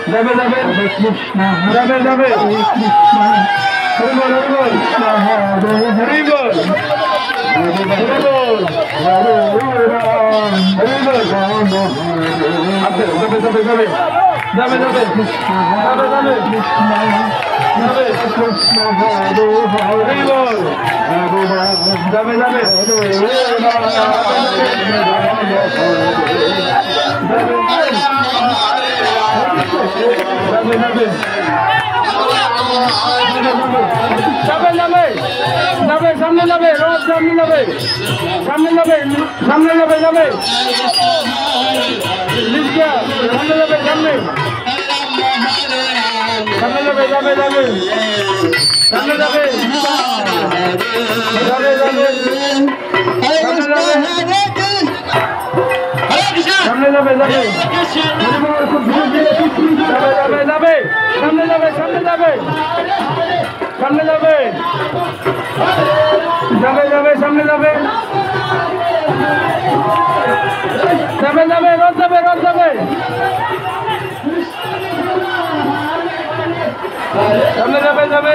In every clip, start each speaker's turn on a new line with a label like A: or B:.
A: যাবে যাবে কৃষ্ণ যাবে যাবে কৃষ্ণ হরি বল হরি বল হরি বল হরি রাম হরি বল আচ্ছা যাবে যাবে যাবে যাবে যাবে কৃষ্ণ যাবে যাবে কৃষ্ণ যাবে কৃষ্ণ হরি বল যাবে যাবে যাবে সামনে যাবে রথ সামনে যাবে সামনে যাবে সামনে যাবে যাবে সামনে যাবে সামনে সামনে যাবে যাবে যাবে সামনে যাবে যাবে যাবে সামনে যাবে যাবে যাবে যাবে সামনে যাবে সামনে যাবে সামনে যাবে যাবে যাবে সামনে যাবে যাবে যাবে রথ যাবে রথ যাবে সামনে যাবে যাবে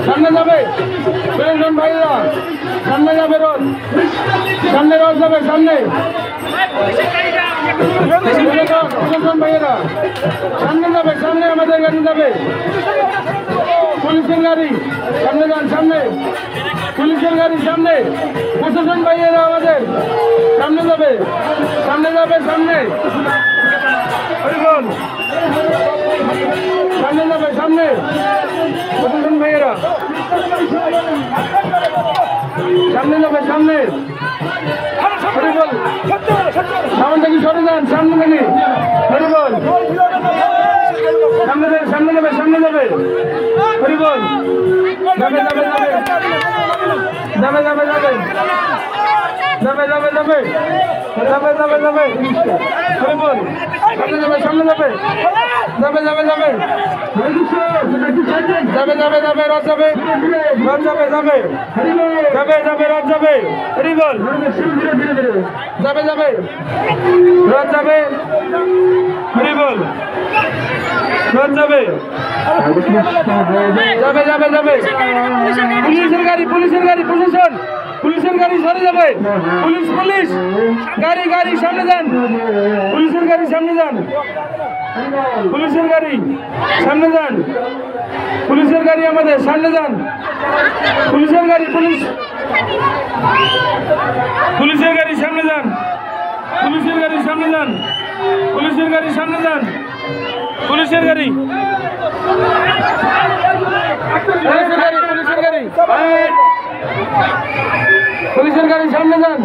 A: সামনে যাবে ভাইরা সামনে যাবে রথ সামনে রথ যাবে সামনে ভাইয়েরা সামনে যাবে সামনে আমাদের গাড়ি যাবে পুলিশের গাড়ি সামনে যান সামনে পুলিশের গাড়ি সামনে প্রশাসন ভাইয়েরা আমাদের সামনে যাবে সামনে যাবে সামনে হরিবল সামনে যাবে সামনে প্রশাসন ভাইয়েরা সামনে যাবে সামনে হরিবল সামনে থেকে সরে যান সামনে থেকে হরিবল সামনে যাবে সামনে যাবে সামনে যাবে হরিবল যাবে যাবে যাবে যাবে যাবে যাবে যাবে যাবে যাবে যাবে যাবে যাবে হরিবল সামনে যাবে সামনে যাবে যাবে যাবে যাবে যাবে যাবে যাবে রথ যাবে রথ যাবে যাবে যাবে যাবে রথ যাবে হরিবল যাবে যাবে রথ যাবে হরিবল রথ যাবে যাবে যাবে যাবে পুলিশের গাড়ি প্রশাসন পুলিশের গাড়ি সরে যাবে পুলিশ পুলিশ গাড়ি গাড়ি সামনে যান পুলিশের গাড়ি সামনে যান পুলিশের গাড়ি সামনে যান পুলিশের গাড়ি আমাদের সামনে যান পুলিশের গাড়ি পুলিশের গাড়ি সামনে যান পুলিশের গাড়ি সামনে যান পুলিশের গাড়ি সামনে যান পুলিশের গাড়ি পুলিশের গাড়ি পুলিশের গাড়ি সামনে যান